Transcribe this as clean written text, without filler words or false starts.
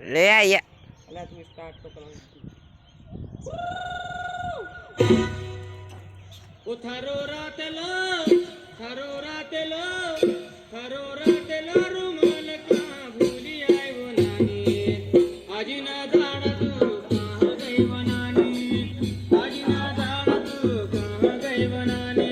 ले आया अला तुम्ही स्टार्ट तो करा ओ थारो रातेलो रुमाल का भूली आई वो नानी आज ना जाना तू कहाँ गई वो नानी आज ना जाना तू कहाँ गई वो नानी